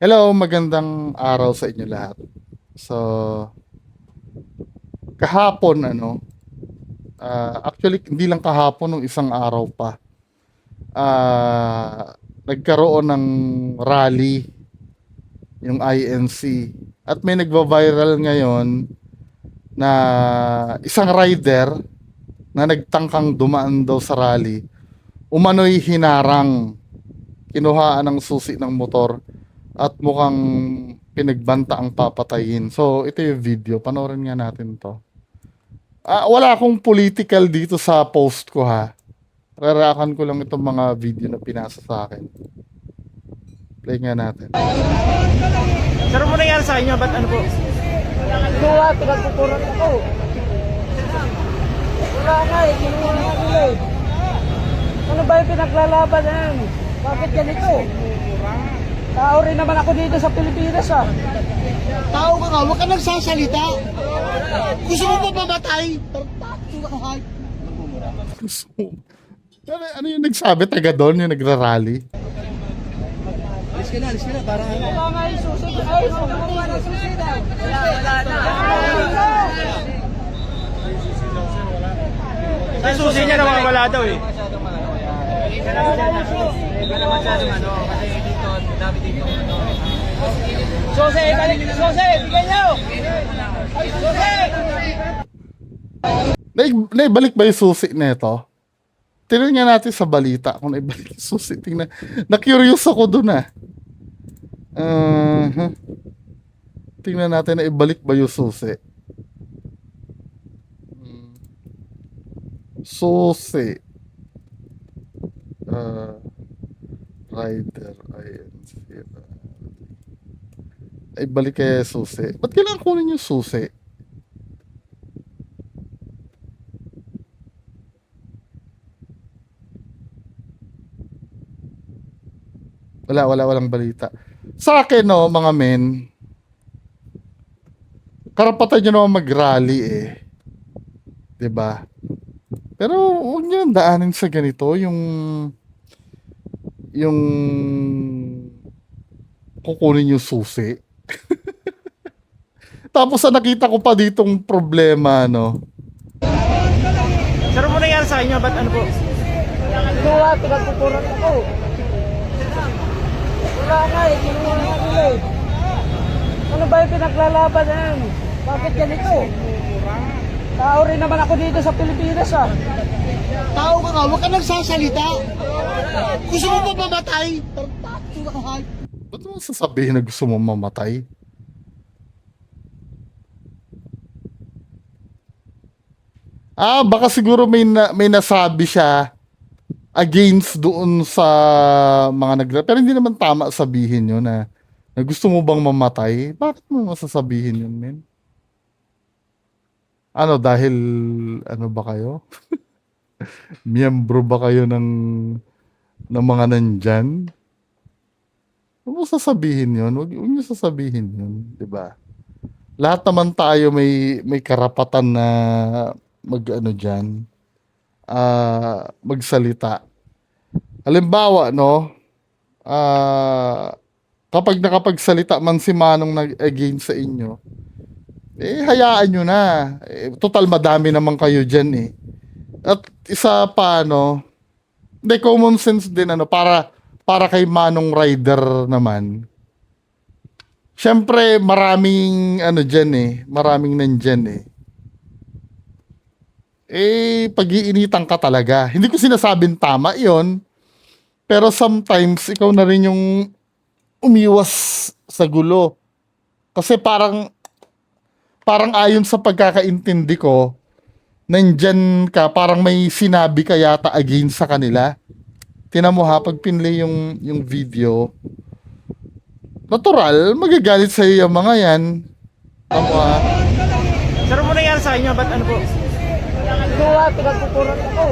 Hello, magandang araw sa inyo lahat. So, kahapon actually hindi lang kahapon nung isang araw pa. Nagkaroon ng rally yung INC at may nagva-viral ngayon na isang rider na nagtangkang dumaan daw sa rally, umano'y hinarang, kinuhaan ng susi ng motor at mukhang pinagbanta ang papatayin. So, ito yung video. Panoorin nga natin to. Wala akong political dito sa post ko ha. Rarakan ko lang itong mga video na pinasa sa akin. Play nga natin. Sir, ano nangyari sa inyo? Ba't ano po? Kinuha, pinagpupuran ako. Wala nga eh, kinuha nga nila eh. Ano ba yung pinaglalaban yan? Bakit ganito? Tao rin naman ako dito sa Pilipinas ah. Tao ka nga, huwag ka nagsasalita. Gusto mo ba mamatay? Ano yung nagsabi? Taga doon yung nagrarally? Alis ka na, para Wala nga yung susunod. Ay, sumunod na susunod. Wala na. Ay, susi niya nawawala daw eh. Susi, balik na susi. Bigyan niyo. Susi! Naibalik ba yung susi nito? Tingnan nga natin sa balita kung naibalik yung susi. Tingnan. Na-curious ako dun ah. Tingnan natin na ibalik ba yung susi. Susi. Rider INC. Ay balik kaya yung susi. Ba't kailangan kunin yung susi? Walang balita. Sa akin, no, mga men, karapatan nyo naman mag-rally eh. 'Di ba? Pero huwag nyo daanin sa ganito, yung kukunin yung susi. Tapos nakita ko pa ditong problema, no. Sir, ano nangyari sa inyo? Ba't ano po? Kinuha, pinagpupuran ako. Wala nga eh, kinuha nga nila eh. Ano ba yung pinaglalaban yan? Bakit ganito? Tao rin naman ako dito sa Pilipinas ah. Tao ka nga, huwag ka nagsasalita. Gusto mo ba mamatay? Ba't mo sasabihin na gusto mo mamatay? Baka siguro may nasabi siya against doon sa mga pero hindi naman tama sabihin yun na gusto mo bang mamatay? Bakit mo masasabihin yun, men? Ano, dahil ano ba kayo? Miyembro ba kayo ng mga nandyan? Huwag mo sasabihin yun. Huwag niyo sasabihin yun, di ba? Lahat naman tayo may karapatan na magsalita. Halimbawa, no, kapag nakapagsalita man si Manong nag-against sa inyo, hayaan nyo na. Total madami naman kayo dyan eh. At isa pa, no, hindi, common sense din, para kay Manong Rider naman. Siyempre, maraming maraming nandyan eh. Pag-iinitan ka talaga. Hindi ko sinasabing tama yon, pero sometimes ikaw na rin yung umiwas sa gulo. Kasi parang ayon sa pagkakaintindi ko, nandyan ka, parang may sinabi ka yata against sa kanila. Tinan mo ha, pag pinlay yung video, natural, magagalit sa iyo yung mga yan. Tama ha. Sir, ano nangyari sa inyo? Ba't ano po? Kinuha, pinagpupuran ako.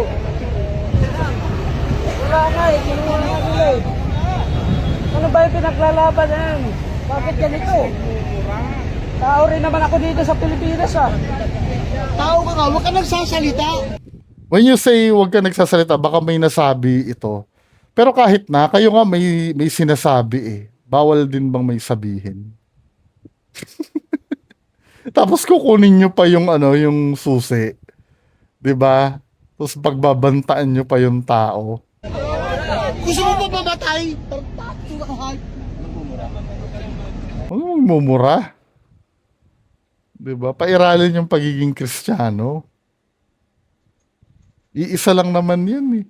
Wala nga eh, kinuha nga nila eh. Ano ba yung pinaglalaban yan? Bakit ganito? Tao rin naman ako dito sa Pilipinas ah. Tao ka nga, huwag ka nagsasalita. When you say huwag ka nagsasalita, baka may nasabi ito. Pero kahit na, kayo nga may sinasabi eh. bawal din bang may sabihin? Tapos kukunin nyo pa yung ano, yung susi. 'Di ba? Tapos pagbabantaan nyo pa yung tao. Gusto mo ba mamatay? Tartato ka, hay. Huwag mong mumura. 'Di ba? Pairalin yung pagiging Kristiyano. Iisa lang naman yan eh.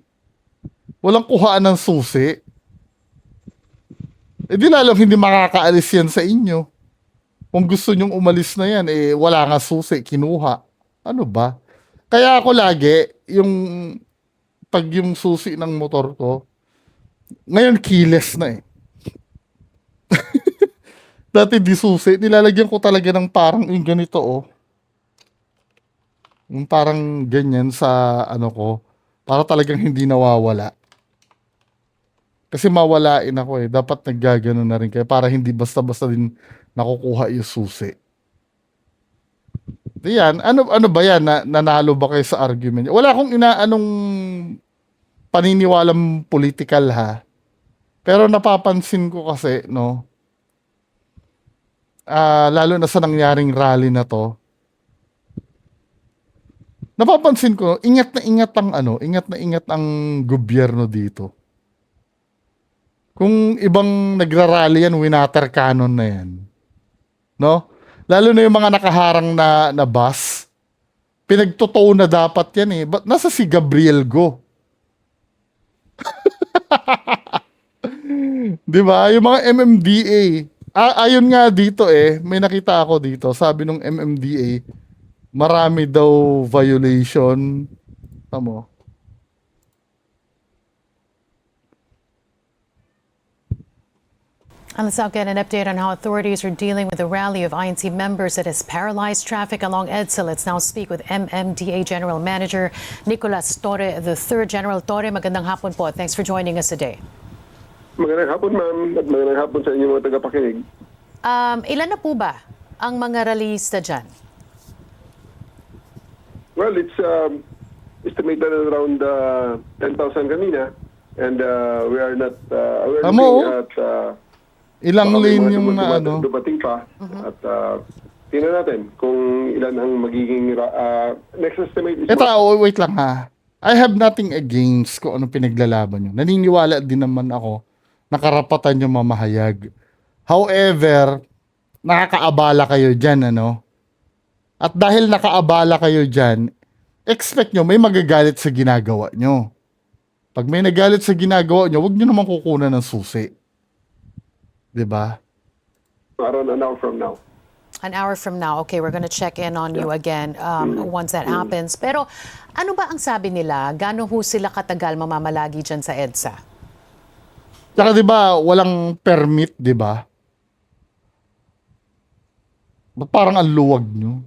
Walang kuhaan ng susi. Eh di lalong hindi makakaalis yan sa inyo. Kung gusto nyong umalis na yan, eh wala nga susi, kinuha. Ano ba? Kaya ako lagi, pag yung susi ng motor ko, ngayon keyless na eh. Dati di susi, nilalagyan ko talaga ng parang yung ganito oh. Yung parang ganyan sa ano ko, para talagang hindi nawawala. Kasi mawalain ako eh. Dapat naggagano na rin kayo para hindi basta-basta din nakukuha yung susi. Yan, ano ba yan? Nanalo ba kayo sa argument? Wala akong inaanong paniniwalang political ha. Pero napapansin ko kasi, no, lalo na sa nangyaring rally na to, napapansin ko, ingat na ingat ang gobyerno dito. Kung ibang nagrarally yan, winater cannon na yan. No? Lalo na yung mga nakaharang na bus, pinagtotoo na dapat yan eh. Ba't nasa si Gabriel Go? Di ba? Yung mga MMDA. Ayon nga dito eh, may nakita ako dito. Sabi nung MMDA, marami daw violation. Tamo. And let's now get an update on how authorities are dealing with a rally of INC members that has paralyzed traffic along EDSA. Let's now speak with MMDA General Manager Nicolas Torre III. General Torre, magandang hapon po. Thanks for joining us today. Magandang hapon, ma'am, at magandang hapon sa inyong mga tagapakinig. Ilan na po ba ang mga rallyista dyan? Well, it's estimated around 10,000 kanina, and we are not we're Tama, looking oh. at Ilang baka may lane mga yung na ano? dumating pa, at tingnan natin kung ilan ang magiging next estimate is Ito, wait lang ha. I have nothing against kung anong pinaglalaban nyo. Naniniwala din naman ako na karapatan nyo mamahayag. However, nakakaabala kayo dyan, ano? At dahil nakaabala kayo dyan, expect nyo may magagalit sa ginagawa nyo. Pag may nagalit sa ginagawa nyo, huwag nyo naman kukunan ng susi. 'Di ba? around an hour from now. An hour from now. Okay, we're gonna check in on you again once that happens. Pero ano ba ang sabi nila? Gaano ho sila katagal mamamalagi dyan sa EDSA? Tsaka 'di ba, walang permit, 'di ba? Ba't parang ang luwag nyo?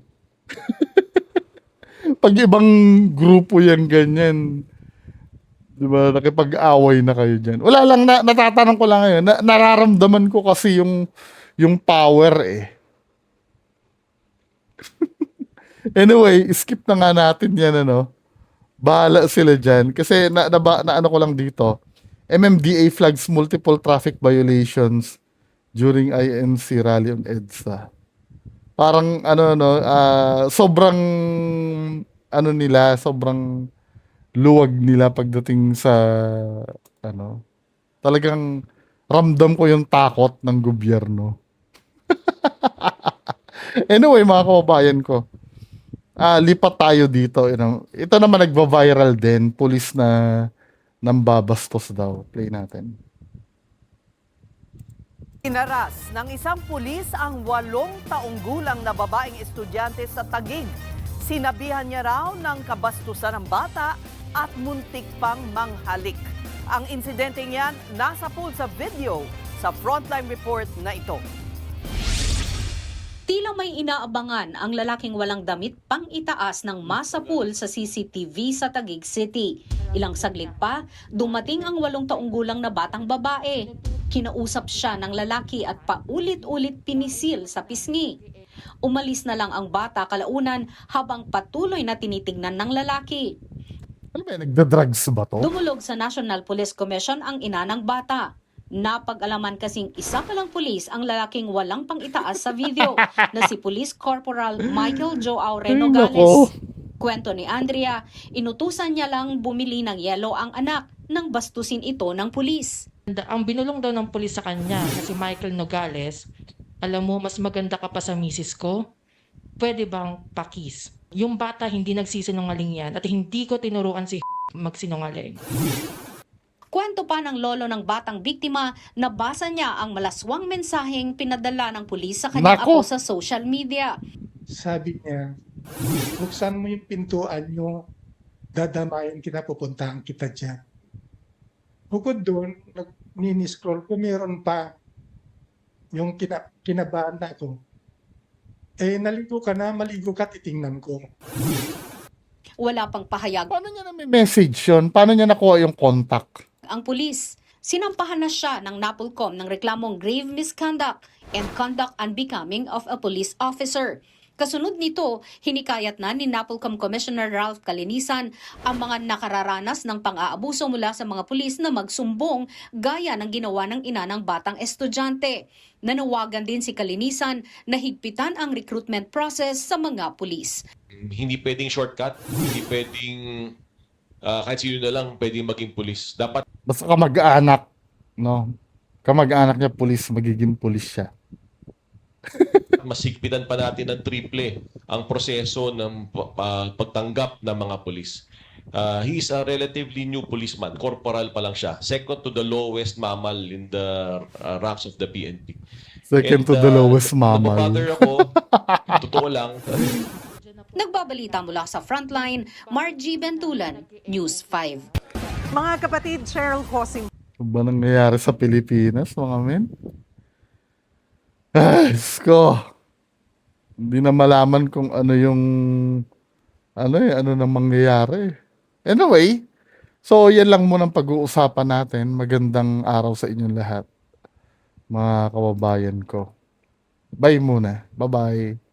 Pag ibang grupo yan ganyan, 'di ba, nakipag-away na kayo diyan. Wala lang, natatanong ko lang ngayon. Nararamdaman ko kasi yung power eh. Anyway, skip na nga natin 'yan, ano. Bahala sila diyan kasi na ano ko lang dito. MMDA flags multiple traffic violations during INC rally on EDSA. Parang sobrang sobrang luwag nila pagdating sa talagang ramdam ko yung takot ng gobyerno. Anyway, mga kababayan ko, lipat tayo dito. Ito naman nagva-viral din, pulis na nambabastos daw. Play natin. Inaras ng isang pulis ang 8 taong gulang na babaeng estudyante sa Taguig. Sinabihan niya raw ng kabastusan ng bata at muntik pang manghalik. Ang insidenteng yan nasa pool sa video sa Frontline Report na ito. Tila may inaabangan ang lalaking walang damit pang itaas ng masa pool sa CCTV sa Taguig City. Ilang saglit pa, dumating ang 8 taong gulang na batang babae. Kinausap siya ng lalaki at paulit-ulit pinisil sa pisngi. Umalis na lang ang bata kalaunan habang patuloy na tinitingnan ng lalaki. Ano ba, nagda-drugs ba to? Dumulog sa National Police Commission ang ina ng bata. Napag-alaman kasing isa palang pulis ang lalaking walang pang-itaas sa video na si Police Corporal Michael Joao Ay, Renogales. nako. Kwento ni Andrea, inutusan niya lang bumili ng yelo ang anak nang bastusin ito ng pulis. Ang binulong daw ng pulis sa kanya na si Michael Nogales, alam mo, mas maganda ka pa sa misis ko. Pwede bang pakis? Yung bata hindi nagsisinungaling yan at hindi ko tinuruan si magsinungaling. Kwento pa ng lolo ng batang biktima, nabasa niya ang malaswang mensaheng pinadala ng pulis sa kanyang Nako. apo sa social media. Sabi niya, buksan mo yung pintuan nyo, dadamayan kita, pupuntahan kita dyan. Bukod doon, nini-scroll ko, meron pa yung kinabahan na ako. Naligo ka na, maligo ka, titingnan ko. Wala pang pahayag Paano niya na may message yun? Paano niya nakuha yung contact? ang pulis. Sinampahan na siya ng NAPOLCOM ng reklamong grave misconduct and conduct unbecoming of a police officer. Kasunod nito, hinikayat na ni NAPOLCOM Commissioner Ralph Calinisan ang mga nakararanas ng pang-aabuso mula sa mga pulis na magsumbong gaya ng ginawa ng ina ng batang estudyante. Nanawagan din si Calinisan na higpitan ang recruitment process sa mga pulis. Hindi pwedeng shortcut, hindi pwedeng kahit sino na lang pwedeng maging pulis. Dapat Basta kamag-anak, no? Kamag-anak niya pulis, magiging pulis siya. masigpitan pa natin ng triple ang proseso ng pagtanggap ng mga pulis. He is a relatively new policeman. Corporal pa lang siya. Second to the lowest mammal in the ranks of the PNP. Second to the lowest mammal. Nababother ako, totoo lang. Nagbabalita mula sa Frontline, Margie Bentulan, News 5. Mga kapatid, Cheryl Cosing. Ano ba nangyayari sa Pilipinas, mga men? Ay, ko. Hindi na malaman kung ano yung ano nang mangyayari. Anyway, so yan lang muna ang pag-uusapan natin. Magandang araw sa inyong lahat, mga kababayan ko. Bye muna. Bye-bye.